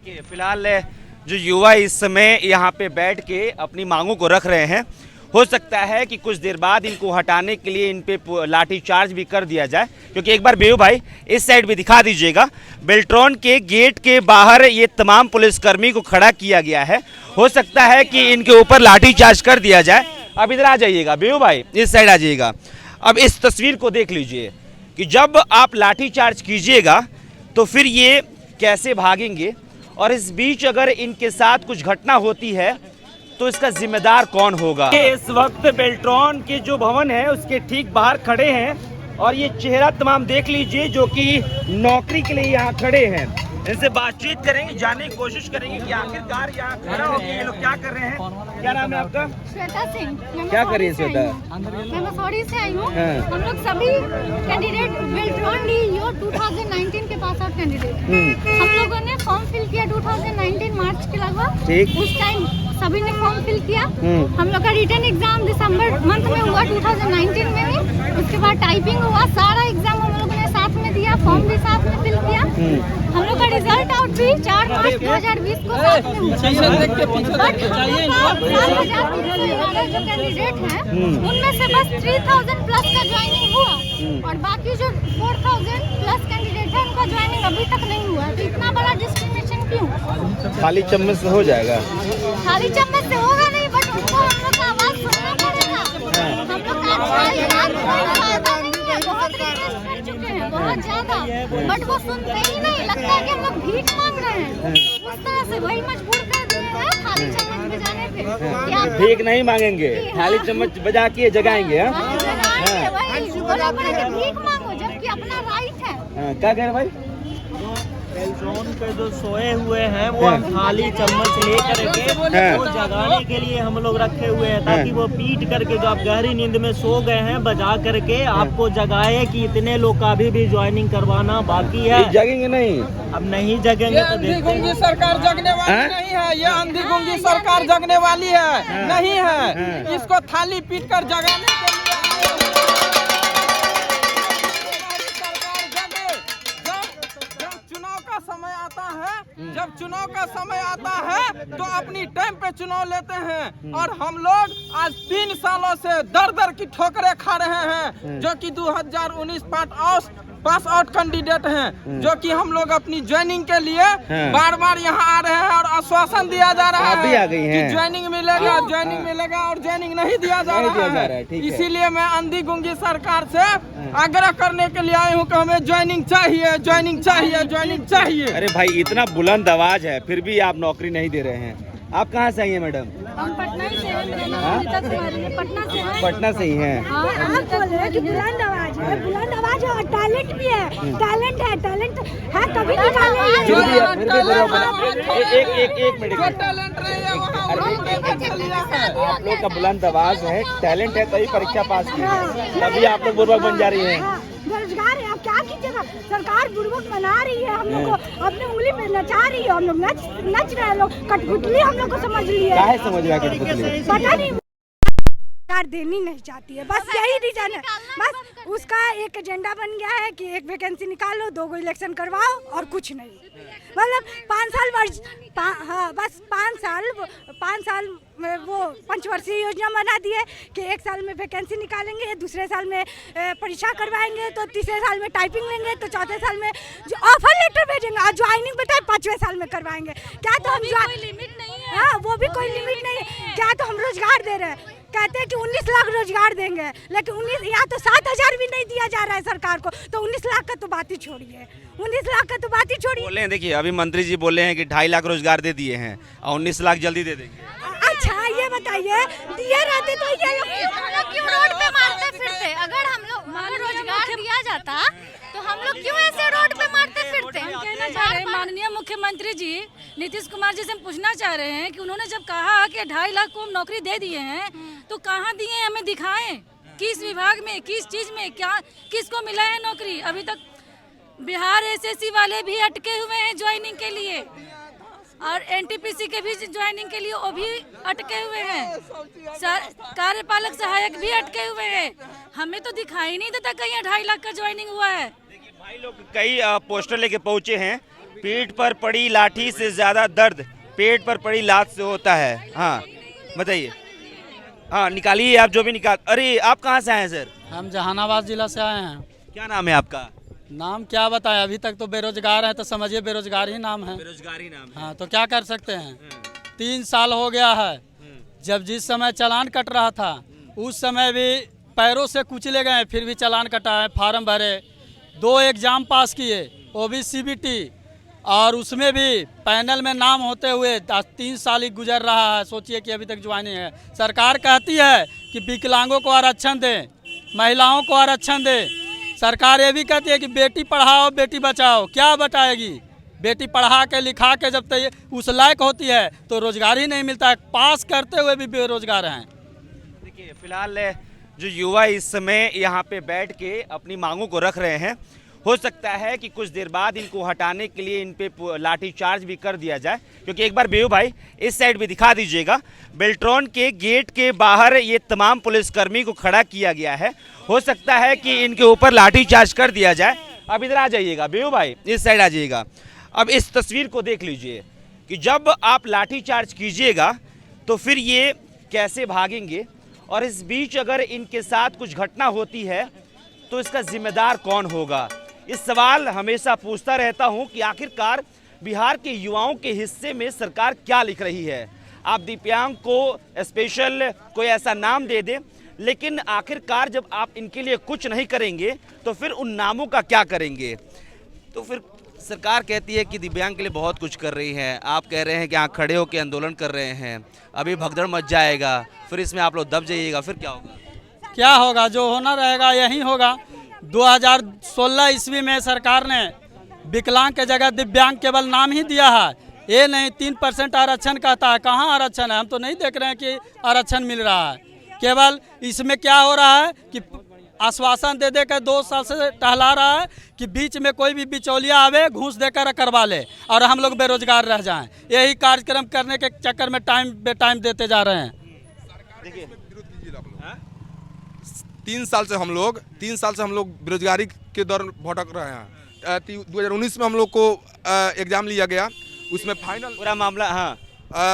देखिए फिलहाल जो युवा इस समय यहाँ पे बैठ के अपनी मांगों को रख रहे हैं, हो सकता है कि कुछ देर बाद इनको हटाने के लिए इन पे लाठी चार्ज भी कर दिया जाए, क्योंकि एक बार बेहू भाई इस साइड भी दिखा दीजिएगा। बेल्ट्रॉन के गेट के बाहर ये तमाम पुलिसकर्मी को खड़ा किया गया है, हो सकता है कि इनके ऊपर लाठी चार्ज कर दिया जाए। अब इधर आ जाइएगा बेहू भाई, इस साइड आ जाइएगा। अब इस तस्वीर को देख लीजिए कि जब आप लाठी चार्ज कीजिएगा तो फिर ये कैसे भागेंगे, और इस बीच अगर इनके साथ कुछ घटना होती है तो इसका जिम्मेदार कौन होगा। इस वक्त बेल्ट्रॉन के जो भवन है उसके ठीक बाहर खड़े हैं, और ये चेहरा तमाम देख लीजिए जो कि नौकरी के लिए यहाँ खड़े हैं। इनसे बातचीत करेंगे, जानने की कोशिश करेंगे कि आखिरकार यहाँ खड़ा होकर ये लोग क्या कर रहे हैं। क्या नाम है आपका? श्वेता सिंह। क्या कर रही है श्वेता? मैं मसौरी से आई हूँ। हम लोग सभी कैंडिडेट बेल्ट्रॉन DEO 2019 के पास आउट कैंडिडेट। हम लोगों ने फॉर्म फिल किया 2019 मार्च के लगभग। उस टाइम सभी ने फॉर्म फिल किया। हम लोग का रिटन एग्जाम दिसंबर मंथ में हुआ 2019 में ही। उसके बाद टाइपिंग हुआ, सारा एग्जाम हम लोगों ने साथ में दिया, फॉर्म भी साथ में फिल किया। हम लोग का रिजल्ट आउट भी 4 मार्च 2020 को साथ में हुआ। बट जो कैंडिडेट हैं उनमें से बस 3000 प्लस का ज्वाइनिंग हुआ, और बाकी जो 4000 प्लस कैंडिडेट है उनका ज्वाइनिंग अभी तक नहीं हुआ। तो इतना बड़ा डिस्क्रिमिनेशन क्यों? खाली चम्मच से हो जाएगा? खाली चम्मच से होगा नहीं, बट उनको हम लोग का आवाज सुनना पड़ेगा। हम लोग का बहुत रिक्वेस्ट कर चुके हैं, बहुत ज्यादा, बट वो सुनते ही नहीं। लगता है कि हम लोग भीख मांग रहे हैं। उस तरह से वही मजबूर कर दिए हैं खाली चम्मच बजाने पे। भीख नहीं मांगेंगे, खाली चम्मच बजा के जगाएंगे। वही बोला पड़ेगा भीख मांगो, जबकि अपना राइट है। क्या कह रहे भाई? बेल्ट्रॉन पे जो सोए हुए हैं वो हम खाली चम्मच लेकर के वो जगाने के लिए हम लोग रखे हुए हैं, ताकि वो पीट करके जो आप गहरी नींद में सो गए हैं बजा करके आपको जगाए कि इतने लोग का अभी भी ज्वाइनिंग करवाना बाकी है। जगेंगे नहीं? अब नहीं जगेंगे तो अंधी गुंगी सरकार जगने वाली नहीं है। ये अंधी गुंगी सरकार जगने वाली है नहीं है। इसको थाली पीट कर जगाने के लिए जब चुनाव का समय आता है तो अपनी टाइम पे चुनाव लेते हैं। और हम लोग आज 3 सालों से दर दर की ठोकरें खा रहे हैं, जो कि 2019 पास आउट कैंडिडेट हैं, जो कि हम लोग अपनी ज्वाइनिंग के लिए बार बार यहाँ आ रहे हैं और आश्वासन दिया जा रहा है कि ज्वाइनिंग मिलेगा, ज्वाइनिंग मिलेगा, और ज्वाइनिंग नहीं दिया जा रहा है। इसीलिए मैं अंधी गुंगी सरकार से आग्रह करने के लिए आई हूँ कि हमें ज्वाइनिंग चाहिए, ज्वाइनिंग चाहिए, ज्वाइनिंग चाहिए। अरे भाई इतना बुलंद आवाज है फिर भी आप नौकरी नहीं दे रहे हैं। आप कहाँ से आई हैं मैडम? हम पटना से हैं। मेरा नाम नीता कुमारी है, पटना से हैं। पटना से ही हैं। आप बोल रहे हैं कि बुलंद आवाज है, बुलंद आवाज है, और टैलेंट भी है, टैलेंट है, टैलेंट है, कभी निकालेंगे। एक मिनट, आप लोग का बुलंद आवाज है, टैलेंट है, तभी परीक्षा पास की है, तभी आप लोग बुर्बक बन जा रही हैं। बेरोजगार है, आप क्या कीजिएगा? सरकार बुर्बक बना रही है, हम लोग को अपने उंगली पे नचा रही है। हम लोग नच रहे हैं, लोग कठपुतली हम लोग को समझ लिए। क्या है समझ रहा है कठपुतली? पता नहीं, देनी नहीं चाहती है, बस यही रीजन है। बस उसका एक एजेंडा बन गया है कि एक वैकेंसी निकालो, 2 इलेक्शन करवाओ, और कुछ नहीं। मतलब 5 साल बस 5 साल में वो पंचवर्षीय योजना बना दिए कि 1 साल में वैकेंसी निकालेंगे, दूसरे साल में परीक्षा करवाएंगे, तो तीसरे साल में टाइपिंग लेंगे, तो चौथे साल में जो ऑफर लेटर भेजेंगे, और ज्वाइनिंग बताए 5वें साल में करवाएंगे। क्या तो हम लिमिट नहीं है? हाँ, वो भी कोई लिमिट नहीं है। क्या तो हम रोजगार दे रहे हैं? कहते हैं कि 19 लाख रोजगार देंगे, लेकिन 19 यहाँ तो 7000 भी नहीं दिया जा रहा है सरकार को, तो 19 लाख का तो बात ही छोड़िए। 19 लाख का तो बात ही छोड़िए। बोले हैं, देखिए अभी मंत्री जी बोले हैं कि 2.5 लाख रोजगार दे दिए हैं और 19 लाख जल्दी दे देंगे। अच्छा ये बताइए, दिए रहते तो ये लोग क्यों रोड पे मारते फिरते? अगर हम लोग रोजगार दिया जाता तो हम लोग क्यों ऐसे रोड पे मारते फिरते? कहना चाह रहे हैं माननीय मुख्यमंत्री जी नीतीश कुमार जी से हम पूछना चाह रहे हैं कि उन्होंने जब कहा कि 2.5 लाख को हम नौकरी दे दिए हैं, तो कहाँ दिए हैं? हमें दिखाएं, किस विभाग में, किस चीज में, क्या किसको मिला है नौकरी? अभी तक बिहार SSC वाले भी अटके हुए हैं ज्वाइनिंग के लिए, और NTPC के भी ज्वाइनिंग के लिए वो भी अटके हुए हैं, कार्यपालक सहायक भी अटके हुए हैं। हमें तो दिखाई नहीं देता कहीं 2.5 लाख का ज्वाइनिंग हुआ है। भाई लोग कई पोस्टर लेके पहुंचे हैं, पीठ पर पड़ी लाठी से ज्यादा दर्द पेट पर पड़ी लात से होता है। हाँ बताइए। हाँ निकालिए आप जो भी निकाल। अरे आप कहाँ से आए हैं सर? हम जहानाबाद जिला से आए हैं। क्या नाम है आपका? नाम क्या बताएं, अभी तक तो बेरोजगार हैं, तो समझिए बेरोजगार ही नाम है। बेरोजगारी नाम है। हाँ तो क्या कर सकते हैं। 3 साल हो गया है। जब जिस समय चालान कट रहा था उस समय भी पैरों से कुचले गए, फिर भी चालान कटा है। फार्म भरे, 2 एग्जाम पास किए, वो भी CBT, और उसमें भी पैनल में नाम होते हुए 3 साल ही गुजर रहा है। सोचिए कि अभी तक ज्वाइनिंग है। सरकार कहती है कि विकलांगों को आरक्षण दें, महिलाओं को आरक्षण दें। सरकार ये भी कहती है कि बेटी पढ़ाओ बेटी बचाओ। क्या बचाएगी? बेटी पढ़ा के लिखा के जब तक उस लायक होती है तो रोजगार ही नहीं मिलता है। पास करते हुए भी बेरोजगार हैं। देखिए फिलहाल जो युवा इस समय यहाँ पे बैठ के अपनी मांगों को रख रहे हैं, हो सकता है कि कुछ देर बाद इनको हटाने के लिए इन पे लाठीचार्ज भी कर दिया जाए। क्योंकि एक बार बेहू भाई इस साइड भी दिखा दीजिएगा, बेल्ट्रॉन के गेट के बाहर ये तमाम पुलिसकर्मी को खड़ा किया गया है। हो सकता है कि इनके ऊपर लाठीचार्ज कर दिया जाए। अब इधर आ जाइएगा बेहू भाई, इस साइड आ जाइएगा। अब इस तस्वीर को देख लीजिए कि जब आप लाठीचार्ज कीजिएगा तो फिर ये कैसे भागेंगे, और इस बीच अगर इनके साथ कुछ घटना होती है तो इसका जिम्मेदार कौन होगा। इस सवाल हमेशा पूछता रहता हूं कि आखिरकार बिहार के युवाओं के हिस्से में सरकार क्या लिख रही है। आप दिव्यांग को स्पेशल कोई ऐसा नाम दे दें, लेकिन आखिरकार जब आप इनके लिए कुछ नहीं करेंगे तो फिर उन नामों का क्या करेंगे। तो फिर सरकार कहती है कि दिव्यांग के लिए बहुत कुछ कर रही है, आप कह रहे हैं कि यहाँ खड़े होकर आंदोलन कर रहे हैं, अभी भगदड़ मच जाएगा, फिर इसमें आप लोग दब जाइएगा, फिर क्या होगा? क्या होगा? जो होना रहेगा यही होगा। 2016 ईस्वी में सरकार ने विकलांग के जगह दिव्यांग केवल नाम ही दिया है। ये नहीं 3% आरक्षण कहता है। कहाँ आरक्षण है? हम तो नहीं देख रहे हैं कि आरक्षण मिल रहा है। केवल इसमें क्या हो रहा है कि आश्वासन दे दे कर 2 साल से टहला रहा है कि बीच में कोई भी बिचौलिया आवे घूस देकर करवा ले और हम लोग बेरोजगार रह जाएं। यही कार्यक्रम करने के चक्कर में टाइम बे टाइम देते जा रहे हैं। देखिए 3 साल से हम लोग बेरोजगारी के दौर भटक रहे हैं। 2019 में हम लोग को एग्जाम लिया गया, उसमें फाइनल पूरा मामला। हाँ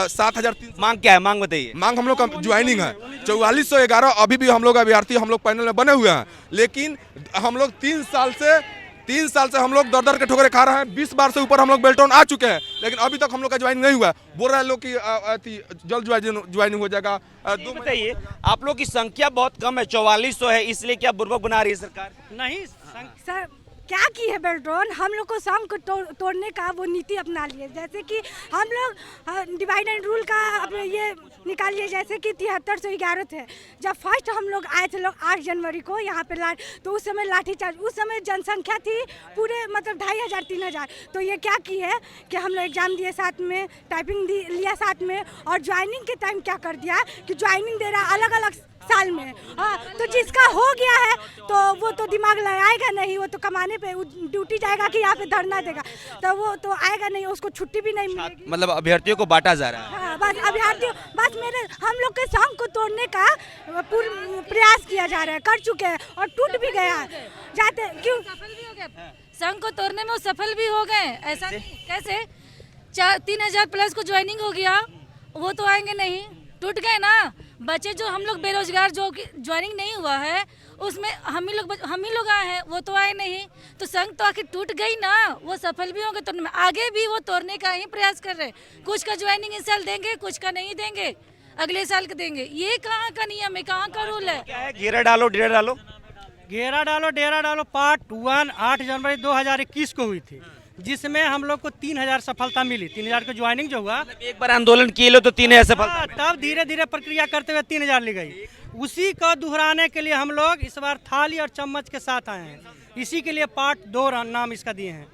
7,300 मांग क्या है? मांग बताइए। मांग हम लोग का ज्वाइनिंग है 4411। अभी भी हम लोग अभ्यर्थी हम लोग पैनल में बने हुए हैं, लेकिन हम लोग 3 साल से हम लोग दर के ठोकरे खा रहे हैं। 20 बार से ऊपर हम लोग बेल्ट्रॉन आ चुके हैं, लेकिन अभी तक हम लोग का ज्वाइनिंग नहीं हुआ है। बोल रहे हैं लोग कि जल्द ज्वाइनिंग हो जाएगा। बताइए, आप लोग की संख्या बहुत कम है, 4400 है, इसलिए क्या बुर्बक बना रही है सरकार? नहीं सर, क्या की है बेल्ट्रॉन, हम लोग को संघ को तोड़ने का वो नीति अपना लिए। जैसे कि हम लोग डिवाइड एंड रूल का अपने ये निकालिए, जैसे कि 7311 थे। जब फर्स्ट हम लोग आए थे 8 जनवरी को यहाँ पे तो उस समय लाठीचार्ज, उस समय जनसंख्या थी पूरे मतलब 2500-3000। तो ये क्या की है कि हम लोग एग्जाम दिए साथ में, टाइपिंग लिया साथ में, और ज्वाइनिंग के टाइम क्या कर दिया कि ज्वाइनिंग दे रहा अलग अलग साल में। हाँ तो जिसका हो गया है तो वो तो दिमाग लगाएगा नहीं, वो तो कमाने पे ड्यूटी जाएगा कि यहाँ पे धरना देगा, तो वो तो आएगा नहीं, उसको छुट्टी भी नहीं मिलेगी। मतलब अभ्यर्थियों को बांटा जा रहा है। हाँ बस अभ्यर्थियों, बस हम लोग के संघ को तोड़ने का प्रयास किया जा रहा है, कर चुके हैं और टूट भी गया है। जाते क्यों सफल भी हो गए, संघ को तोड़ने में वो सफल भी हो गए। ऐसा कैसे? 3000 प्लस को ज्वाइनिंग हो गया, वो तो आएंगे नहीं, टूट गए ना। बच्चे जो हम लोग बेरोजगार जो ज्वाइनिंग नहीं हुआ है उसमें हम ही लोग आए हैं, वो तो आए नहीं। तो संघ तो आखिर टूट गई ना, वो सफल भी होंगे तोड़ने में, आगे भी वो तोड़ने का ही प्रयास कर रहे हैं। कुछ का ज्वाइनिंग इस साल देंगे, कुछ का नहीं देंगे, अगले साल का देंगे। ये कहाँ का नियम है, कहाँ का रूल है? क्या है? घेरा डालो डेरा डालो, घेरा डालो डेरा डालो पार्ट 1 8 जनवरी 2021 को हुई थी, जिसमें हम लोग को 3000 सफलता मिली। 3000 को ज्वाइनिंग जो हुआ, एक बार आंदोलन किए लो तो 3000 सफलता। तब धीरे धीरे प्रक्रिया करते हुए 3000 ली गई। उसी को दोहराने के लिए हम लोग इस बार थाली और चम्मच के साथ आए हैं। इसी के लिए पार्ट 2 नाम इसका दिए हैं।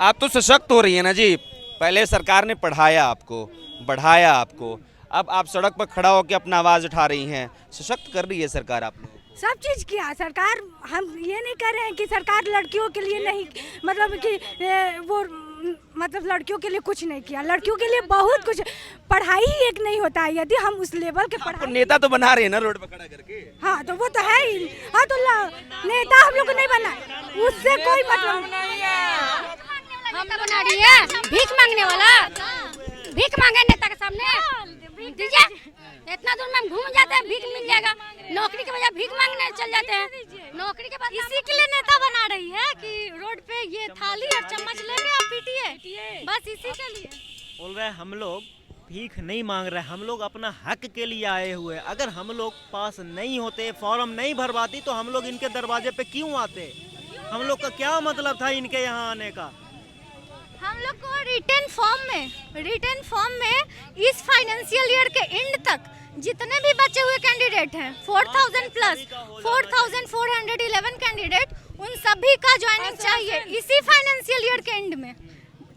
आप तो सशक्त हो रही है ना जी। पहले सरकार ने पढ़ाया आपको, बढ़ाया आपको, अब आप सड़क पर खड़ा होकर अपना आवाज उठा रही हैं, सशक्त कर रही है सरकार आप लोग। सब चीज़ किया सरकार। हम ये नहीं कह रहे हैं कि सरकार लड़कियों के लिए नहीं, मतलब कि वो मतलब लड़कियों के लिए कुछ नहीं किया। लड़कियों के लिए बहुत कुछ, पढ़ाई ही एक नहीं होता है। यदि हम उस लेवल के पढ़ाई, नेता तो बना रहे हैं ना रोड पर खड़ा करके। हाँ तो वो तो है ही। हाँ तो नेता हम लोग को नहीं बनना, उससे कोई मतलब नहीं। नेता बना रही है, भीख मांगने वाला, भीख मांगे नेता के सामने दीजिए। इतना दूर में हम घूम जाते हैं, भीख मिल जाएगा। नौकरी के बजाय भीख मांगने चल जाते हैं। नौकरी के बाद इसी के लिए नेता बना रही है कि रोड पे ये थाली और चम्मच लेके आप पीटिए, बस इसी के लिए बोल रहे हैं। हम लोग भीख नहीं मांग रहे, हम लोग अपना हक के लिए आए हुए। अगर हम लोग पास नहीं होते, फॉर्म नहीं भरवाती, तो हम लोग इनके दरवाजे पे क्यों आते? हम लोग का क्या मतलब था इनके यहाँ आने का? हम लोग को रिटर्न फॉर्म में इस फाइनेंशियल ईयर के एंड तक जितने भी बचे हुए कैंडिडेट हैं 4000 प्लस 4411 कैंडिडेट, उन सभी का ज्वाइनिंग चाहिए इसी फाइनेंशियल ईयर के एंड में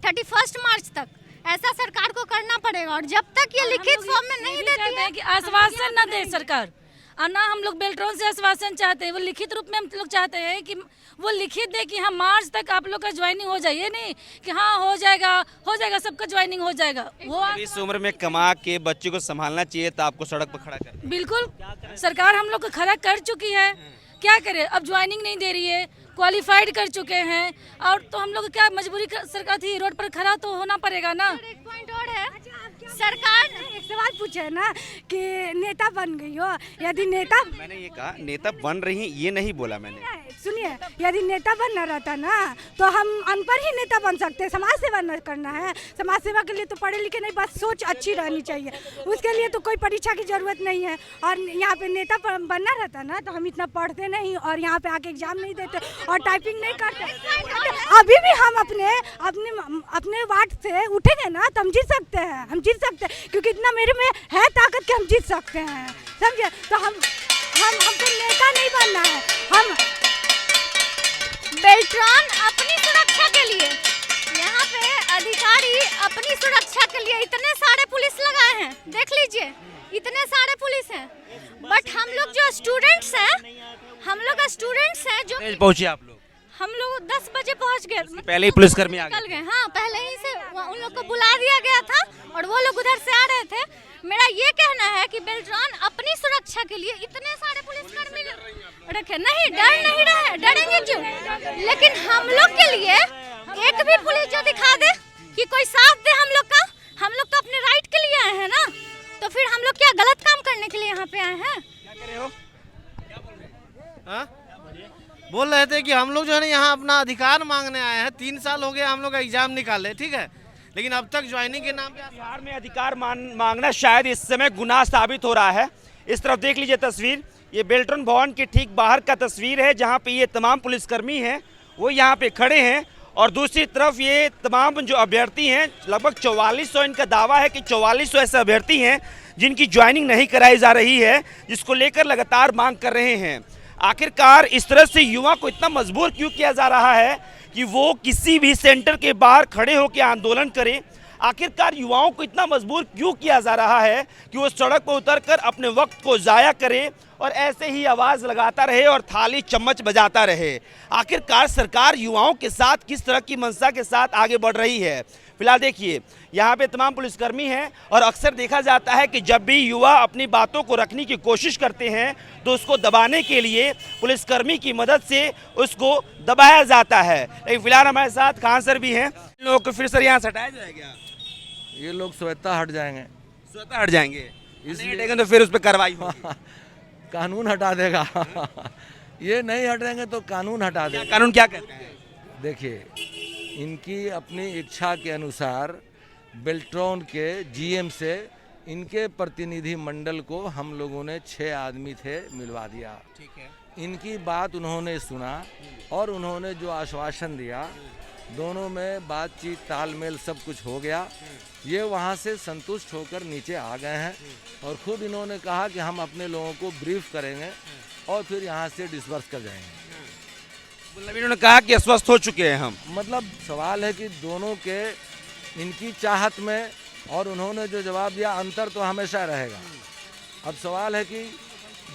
31 मार्च तक। ऐसा सरकार को करना पड़ेगा। और जब तक ये लिखित फॉर्म में नहीं देती है कि आश्वासन न दे सरकार, और ना हम लोग बेल्ट्रॉन से आश्वासन चाहते हैं, वो लिखित रूप में हम लोग चाहते हैं कि वो लिखित दे कि हाँ मार्च तक आप लोग का ज्वाइनिंग हो जाए, नहीं कि हाँ हो जाएगा सबका ज्वाइनिंग हो जाएगा। वो इस उम्र में कमा के बच्चे को संभालना चाहिए तो आपको सड़क पर खड़ा कर। बिल्कुल सरकार हम लोग को खड़ा कर चुकी है, क्या करे, अब ज्वाइनिंग नहीं दे रही है, क्वालिफाइड कर चुके हैं, और तो हम लोग क्या मजबूरी सरकार थी, रोड पर खड़ा तो होना पड़ेगा ना। एक पॉइंट और है, सरकार एक सवाल पूछे है ना कि नेता बन गई हो, यदि नेता, मैंने ये कहा नेता बन रही हैं, ये नहीं बोला मैंने। सुनिए, यदि नेता बनना रहता ना तो हम अनपढ़ ही नेता बन सकते हैं। समाज सेवा न करना है, समाज सेवा के लिए तो पढ़े लिखे नहीं, बस सोच अच्छी रहनी चाहिए, उसके लिए तो कोई परीक्षा की जरूरत नहीं है। और यहाँ पे नेता बनना रहता ना तो हम इतना पढ़ते नहीं और यहाँ पे आके एग्जाम नहीं देते और टाइपिंग नहीं करते। अभी भी हम अपने वार्ड से उठेंगे ना तो हम जीत सकते हैं, क्योंकि इतना मेरे में है ताकत कि हम जीत सकते हैं, समझे। तो हमको नेता नहीं बनना है, हम बेल्ट्रॉन अपनी सुरक्षा के लिए, यहाँ पे अधिकारी अपनी सुरक्षा के लिए इतने सारे पुलिस लगाए हैं, देख लीजिए इतने सारे पुलिस हैं। बट हम लोग जो स्टूडेंट्स हैं जो पहुंचे आप लोग, हम लोग 10 बजे पहुंच गए, पहले ही पुलिसकर्मी आ निकल गए। हाँ, पहले ही से उन लोग को बुला दिया गया था और वो लोग उधर से आ रहे थे। मेरा ये कहना है कि बेल्ट्रॉन अपनी सुरक्षा के लिए इतने सारे पुलिसकर्मी रखे, नहीं डर नहीं रहे, डरेंगे क्यों? लेकिन हम लोग के लिए एक भी पुलिस जो दिखा दे कि कोई साथ दे हम लोग का, हम लोग तो अपने राइट के लिए आए हैं ना, तो फिर हम लोग क्या गलत काम करने के लिए यहाँ पे आए हैं? क्या कर रहे हो? बोल रहे थे कि हम लोग जो है ना यहाँ अपना अधिकार मांगने आए हैं। 3 साल हो गया हम लोग का एग्जाम निकाले, ठीक है, लेकिन अब तक ज्वाइनिंग के नाम पे बिहार में अधिकार मांगना शायद इस समय गुनाह साबित हो रहा है। इस तरफ देख लीजिए तस्वीर, ये बेल्ट्रॉन भवन के ठीक बाहर का तस्वीर है जहाँ पे ये तमाम पुलिसकर्मी हैं वो यहाँ पे खड़े हैं, और दूसरी तरफ ये तमाम जो अभ्यर्थी हैं, लगभग 4400 इनका दावा है कि 4400 ऐसे अभ्यर्थी हैं जिनकी ज्वाइनिंग नहीं कराई जा रही है, जिसको लेकर लगातार मांग कर रहे हैं। आखिरकार इस तरह से युवा को इतना मजबूर क्यों किया जा रहा है कि वो किसी भी सेंटर के बाहर खड़े होकर आंदोलन करें? आखिरकार युवाओं को इतना मजबूर क्यों किया जा रहा है कि वो सड़क पर उतरकर अपने वक्त को ज़ाया करे और ऐसे ही आवाज़ लगाता रहे और थाली चम्मच बजाता रहे? आखिरकार सरकार युवाओं के साथ किस तरह की मंशा के साथ आगे बढ़ रही है? फिलहाल देखिए यहाँ पे तमाम पुलिसकर्मी हैं, और अक्सर देखा जाता है कि जब भी युवा अपनी बातों को रखने की कोशिश करते हैं तो उसको दबाने के लिए पुलिसकर्मी की मदद से उसको दबाया जाता है। लेकिन फिलहाल हमारे साथ खान सर भी हैं, इन लोगों को फिर सर यहाँ से हटाया जाएगा? ये लोग स्वतः हट जाएंगे, स्वतः हट जाएंगे, इसलिए हटेंगे तो फिर उस पर कार्रवाई होगी। कानून हटा देगा। ये नहीं हटेंगे तो कानून हटा देगा। कानून क्या कहता है? देखिए, इनकी अपनी इच्छा के अनुसार बेल्ट्रॉन के जीएम से इनके प्रतिनिधि मंडल को हम लोगों ने 6 आदमी थे मिलवा दिया। ठीक है। इनकी बात उन्होंने सुना और उन्होंने जो आश्वासन दिया, दोनों में बातचीत तालमेल सब कुछ हो गया। ये वहाँ से संतुष्ट होकर नीचे आ गए हैं और खुद इन्होंने कहा कि हम अपने लोगों को ब्रीफ करेंगे और फिर यहाँ से डिस्पर्स कर जाएंगे। मतलब इन्होंने कहा कि अस्वस्थ हो चुके हैं हम। मतलब सवाल है कि दोनों के इनकी चाहत में और उन्होंने जो जवाब दिया, अंतर तो हमेशा रहेगा। अब सवाल है कि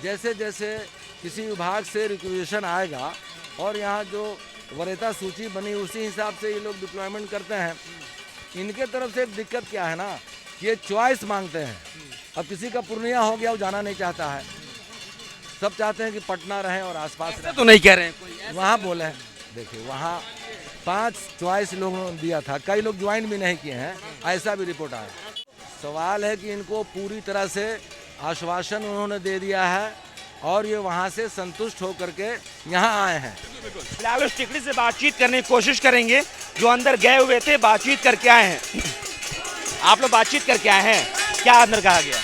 जैसे जैसे किसी विभाग से रिक्वेशन आएगा और यहाँ जो वरीयता सूची बनी उसी हिसाब से ये लोग डिप्लॉयमेंट करते हैं। इनके तरफ से एक दिक्कत क्या है ना, ये चॉइस मांगते हैं। अब किसी का पूर्णिया हो गया, वो जाना नहीं चाहता है, सब चाहते हैं कि पटना रहें और आसपास ऐसा तो नहीं कह रहे हैं कोई, वहाँ बोले हैं। देखिए, वहाँ 5 चॉइस लोगों ने दिया था, कई लोग ज्वाइन भी नहीं किए हैं, ऐसा भी रिपोर्ट आया। सवाल है कि इनको पूरी तरह से आश्वासन उन्होंने दे दिया है और ये वहाँ से संतुष्ट होकर के यहाँ आए हैं। फिलहाल उस टिकड़ी से बातचीत करने की कोशिश करेंगे जो अंदर गए हुए थे, बातचीत करके आए हैं। आप लोग बातचीत करके आए हैं, क्या अंदर कहा गया?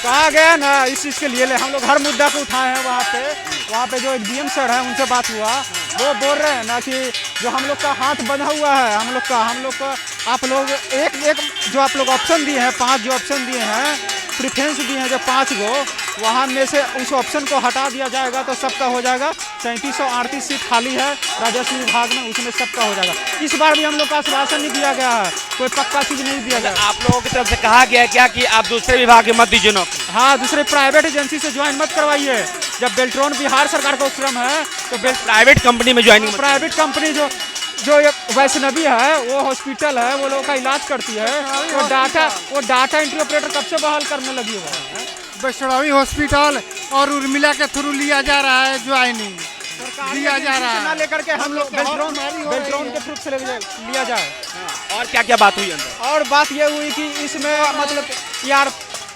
कहा गया ना इस चीज़ के लिए हम लोग हर मुद्दा को उठाए हैं। वहाँ पे जो डीएम सर है उनसे बात हुआ, वो बोल रहे हैं ना कि जो हम लोग का हाथ बंधा हुआ है, हम लोग का आप लोग एक जो आप लोग ऑप्शन दिए हैं, 5 जो ऑप्शन दिए हैं, प्रेफरेंस दिए हैं जो 5 गो, वहाँ में से उस ऑप्शन को हटा दिया जाएगा तो सबका हो जाएगा। 3738 सीट खाली है राजस्व विभाग में, उसमें सबका हो जाएगा। इस बार भी हम लोग का आश्वासन नहीं दिया गया है, कोई पक्का चीज़ नहीं दिया गया। आप लोगों की तरफ से कहा गया क्या कि आप दूसरे विभाग में मत दीजिए नौकरी? हाँ, दूसरे प्राइवेट एजेंसी से ज्वाइन मत करवाइए। जब बेल्ट्रॉन बिहार सरकार का उपक्रम है तो प्राइवेट कंपनी में ज्वाइनिंग, प्राइवेट कंपनी जो वैष्णवी है, वो हॉस्पिटल है, वो लोगों का इलाज करती है, वो डाटा एंट्री ऑपरेटर कब से बहाल करने लगी है? वैष्णवी हॉस्पिटल और उर्मिला के थ्रू लिया जा रहा है, ज्वाइनिंग दिया जा रहा है, लेकर के हम लोग बेल्ट्रॉन के थ्रू से लिया जाए। और क्या क्या बात हुई अंदर? और बात ये हुई कि इसमें मतलब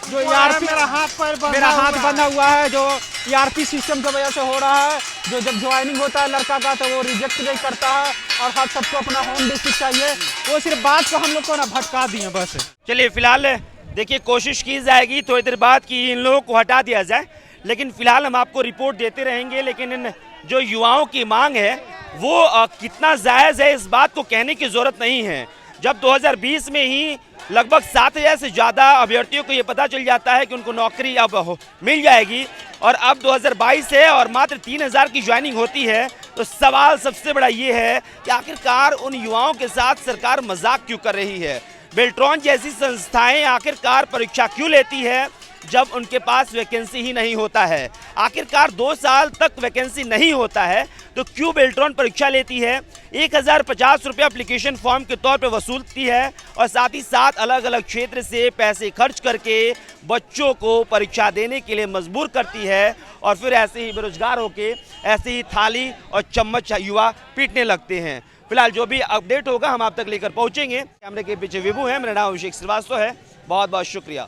मेरा हाथ बंधा हुआ है, जो ERP सिस्टम की वजह से हो रहा है। जो जब ज्वाइनिंग होता है लड़का का तो वो रिजेक्ट नहीं करता है और हर सबको अपना होम डिस्ट्रिक्ट चाहिए। वो सिर्फ बात को हम लोग को ना भटका दिए बस। चलिए फिलहाल देखिए कोशिश की जाएगी थोड़ी देर बाद कि इन लोगों को हटा दिया जाए, लेकिन फिलहाल हम आपको रिपोर्ट देते रहेंगे। लेकिन इन जो युवाओं की मांग है वो कितना जायज़ है इस बात को कहने की ज़रूरत नहीं है। जब 2020 में ही लगभग 7000 से ज़्यादा अभ्यर्थियों को ये पता चल जाता है कि उनको नौकरी अब मिल जाएगी और अब 2022 है और मात्र 3000 की ज्वाइनिंग होती है, तो सवाल सबसे बड़ा ये है कि आखिरकार उन युवाओं के साथ सरकार मजाक क्यों कर रही है? बेल्ट्रॉन जैसी संस्थाएं आखिरकार परीक्षा क्यों लेती है जब उनके पास वैकेंसी ही नहीं होता है? आखिरकार 2 साल तक वैकेंसी नहीं होता है तो क्यों बेल्ट्रॉन परीक्षा लेती है? 1050 रुपये एप्लीकेशन फॉर्म के तौर पे वसूलती है और साथ ही साथ अलग अलग क्षेत्र से पैसे खर्च करके बच्चों को परीक्षा देने के लिए मजबूर करती है और फिर ऐसे ही बेरोजगार होके ऐसे ही थाली और चम्मच युवा पीटने लगते हैं। फिलहाल जो भी अपडेट होगा हम आप तक लेकर पहुंचेंगे। कैमरे के पीछे विभू है, मेरा नाम अभिषेक श्रीवास्तव है। बहुत बहुत शुक्रिया।